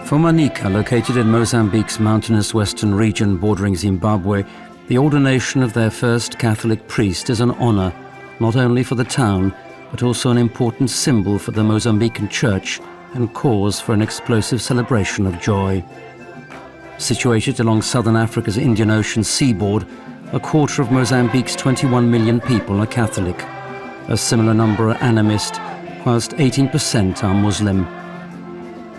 For Manica, located in Mozambique's mountainous western region bordering Zimbabwe, the ordination of their first Catholic priest is an honor, not only for the town, but also an important symbol for the Mozambican church and cause for an explosive celebration of joy. Situated along southern Africa's Indian Ocean seaboard, a quarter of Mozambique's 21 million people are Catholic. A similar number are Animist, whilst 18% are Muslim.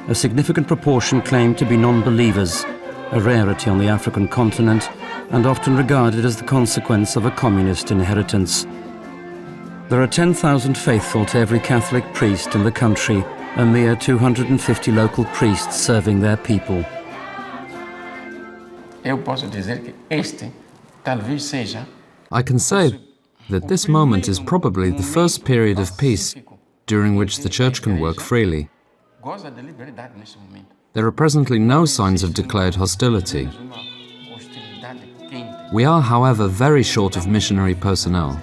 A significant proportion claim to be non-believers, a rarity on the African continent and often regarded as the consequence of a communist inheritance. There are 10,000 faithful to every Catholic priest in the country, a mere 250 local priests serving their people. I can say that this moment is probably the first period of peace during which the Church can work freely. There are presently no signs of declared hostility. We are, however, very short of missionary personnel,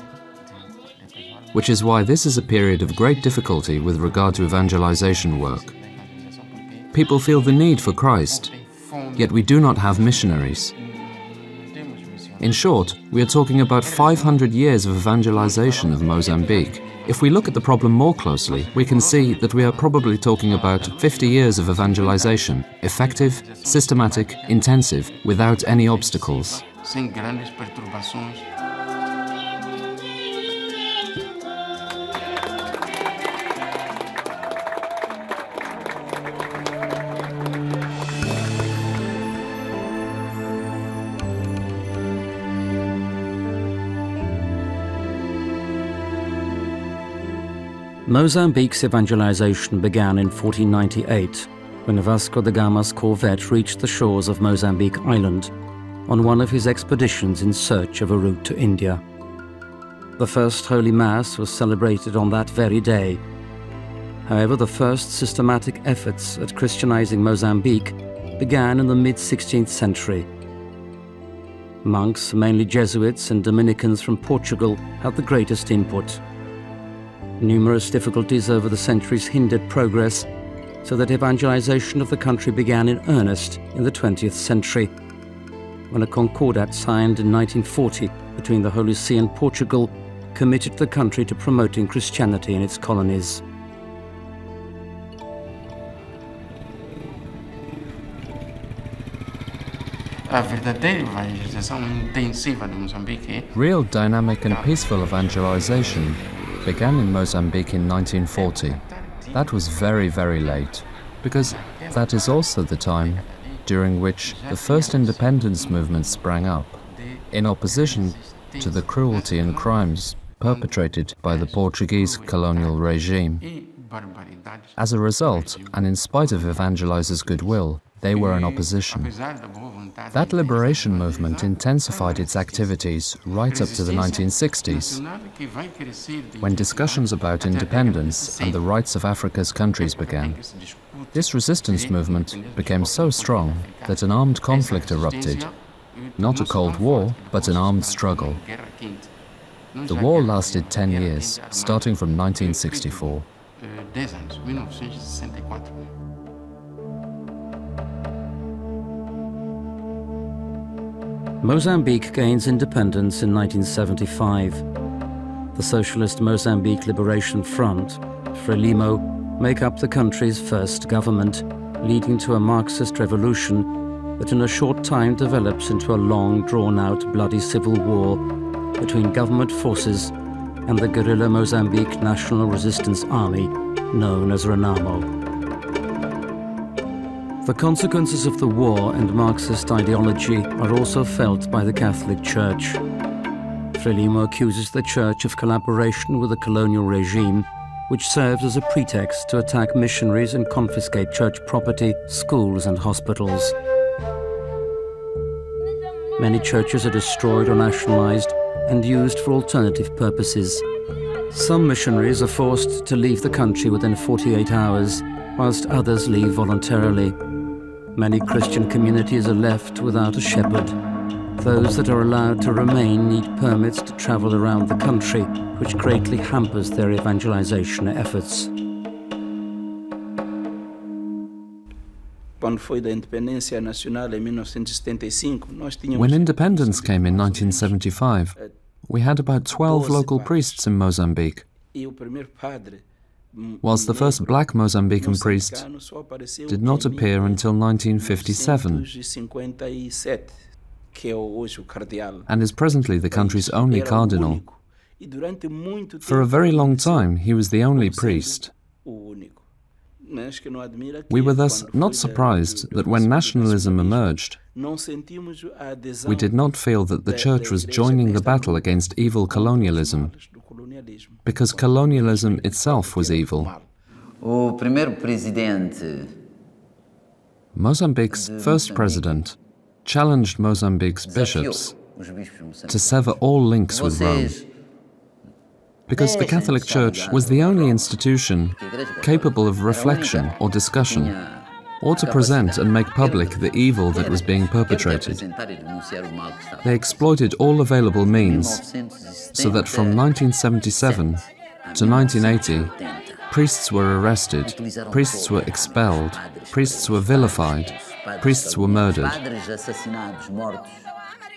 which is why this is a period of great difficulty with regard to evangelization work. People feel the need for Christ, yet we do not have missionaries. In short, we are talking about 500 years of evangelization of Mozambique. If we look at the problem more closely, we can see that we are probably talking about 50 years of evangelization, effective, systematic, intensive, without any obstacles. Mozambique's evangelization began in 1498, when Vasco da Gama's corvette reached the shores of Mozambique Island on one of his expeditions in search of a route to India. The first Holy Mass was celebrated on that very day. However, the first systematic efforts at Christianizing Mozambique began in the mid-16th century. Monks, mainly Jesuits and Dominicans from Portugal, had the greatest input. Numerous difficulties over the centuries hindered progress, so that evangelization of the country began in earnest in the 20th century, when a concordat signed in 1940 between the Holy See and Portugal committed the country to promoting Christianity in its colonies. Real dynamic and peaceful evangelization began in Mozambique in 1940. That was very, very late, because that is also the time during which the first independence movement sprang up, in opposition to the cruelty and crimes perpetrated by the Portuguese colonial regime. As a result, and in spite of evangelizers' goodwill, they were in opposition. That liberation movement intensified its activities right up to the 1960s, when discussions about independence and the rights of Africa's countries began. This resistance movement became so strong that an armed conflict erupted, not a Cold War, but an armed struggle. The war lasted 10 years, starting from 1964. Mozambique gains independence in 1975. The Socialist Mozambique Liberation Front, Frelimo, make up the country's first government, leading to a Marxist revolution that in a short time develops into a long, drawn-out, bloody civil war between government forces and the guerrilla Mozambique National Resistance Army, known as Renamo. The consequences of the war and Marxist ideology are also felt by the Catholic Church. Frelimo accuses the Church of collaboration with the colonial regime, which serves as a pretext to attack missionaries and confiscate church property, schools and hospitals. Many churches are destroyed or nationalized and used for alternative purposes. Some missionaries are forced to leave the country within 48 hours, whilst others leave voluntarily. Many Christian communities are left without a shepherd. Those that are allowed to remain need permits to travel around the country, which greatly hampers their evangelization efforts. When independence came in 1975, we had about 12 local priests in Mozambique, whilst the first black Mozambican priest did not appear until 1957 and is presently the country's only cardinal. For a very long time, he was the only priest. We were thus not surprised that when nationalism emerged, we did not feel that the Church was joining the battle against evil colonialism, because colonialism itself was evil. Mozambique's first president challenged Mozambique's bishops to sever all links with Rome, because the Catholic Church was the only institution capable of reflection or discussion, or to present and make public the evil that was being perpetrated. They exploited all available means, so that from 1977 to 1980, priests were arrested, priests were expelled, priests were vilified, priests were murdered.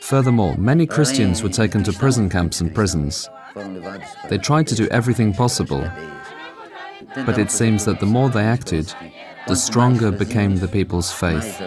Furthermore, many Christians were taken to prison camps and prisons. They tried to do everything possible, but it seems that the more they acted, the stronger became the people's faith.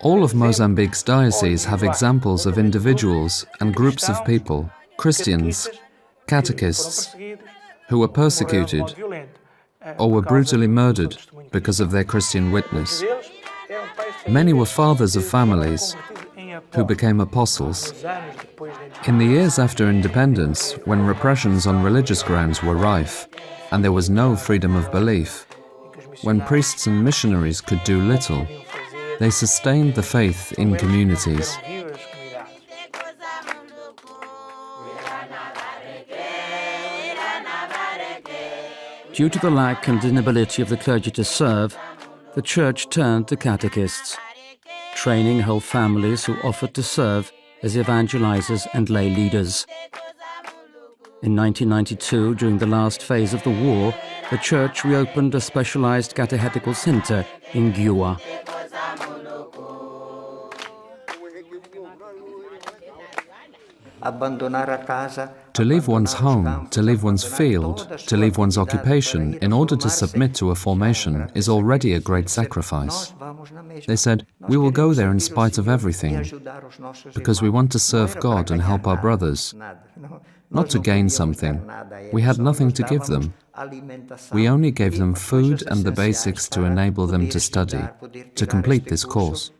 All of Mozambique's dioceses have examples of individuals and groups of people, Christians, catechists, who were persecuted or were brutally murdered because of their Christian witness. Many were fathers of families who became apostles. In the years after independence, when repressions on religious grounds were rife and there was no freedom of belief, when priests and missionaries could do little, they sustained the faith in communities. Due to the lack and inability of the clergy to serve, the Church turned to catechists, training whole families who offered to serve as evangelisers and lay leaders. In 1992, during the last phase of the war, the Church reopened a specialised catechetical centre in Guiúa. To leave one's home, to leave one's field, to leave one's occupation in order to submit to a formation is already a great sacrifice. They said, "We will go there in spite of everything, because we want to serve God and help our brothers, not to gain something. We had nothing to give them. We only gave them food and the basics to enable them to study, to complete this course.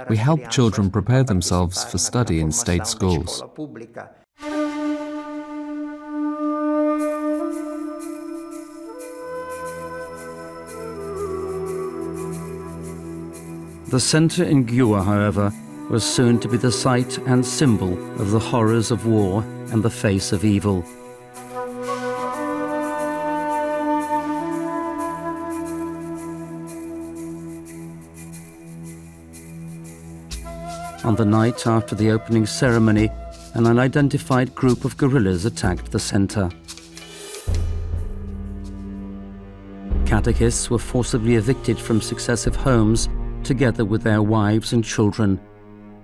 We help children prepare themselves for study in state schools." The centre in Guiúa, however, was soon to be the site and symbol of the horrors of war and the face of evil. On the night after the opening ceremony, an unidentified group of guerrillas attacked the centre. Catechists were forcibly evicted from successive homes, together with their wives and children.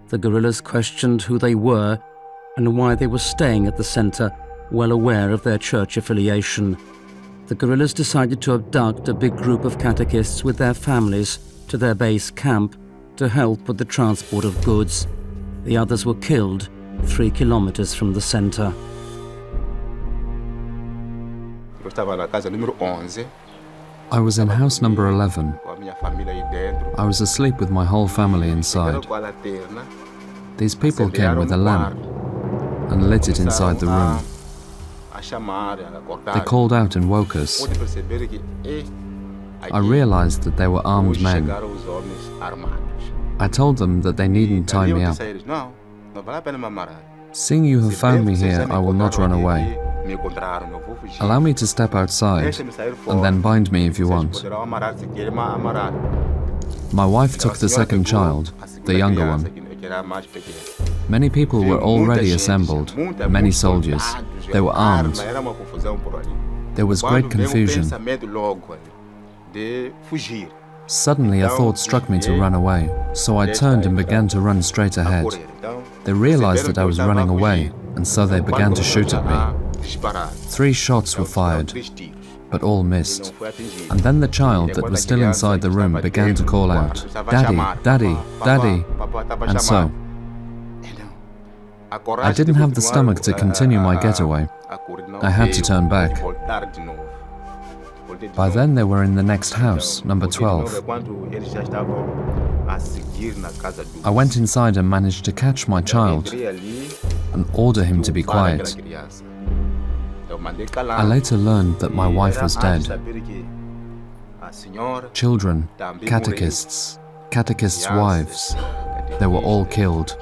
The guerrillas questioned who they were and why they were staying at the centre, well aware of their church affiliation. The guerrillas decided to abduct a big group of catechists with their families to their base camp to help with the transport of goods. The others were killed 3 kilometers from the centre. I was in house number 11. I was asleep with my whole family inside. These people came with a lamp and lit it inside the room. They called out and woke us. I realized that they were armed men. I told them that they needn't tie me up. Seeing you have found me here, I will not run away. Allow me to step outside, and then bind me if you want. My wife took the second child, the younger one. Many people were already assembled, many soldiers. They were armed. There was great confusion. Suddenly a thought struck me to run away, so I turned and began to run straight ahead. They realized that I was running away, and so they began to shoot at me. 3 shots were fired, but all missed. And then the child that was still inside the room began to call out, "Daddy, Daddy, Daddy," and so. I didn't have the stomach to continue my getaway. I had to turn back. By then they were in the next house, number 12. I went inside and managed to catch my child and order him to be quiet. I later learned that my wife was dead. Children, catechists, catechists' wives, they were all killed.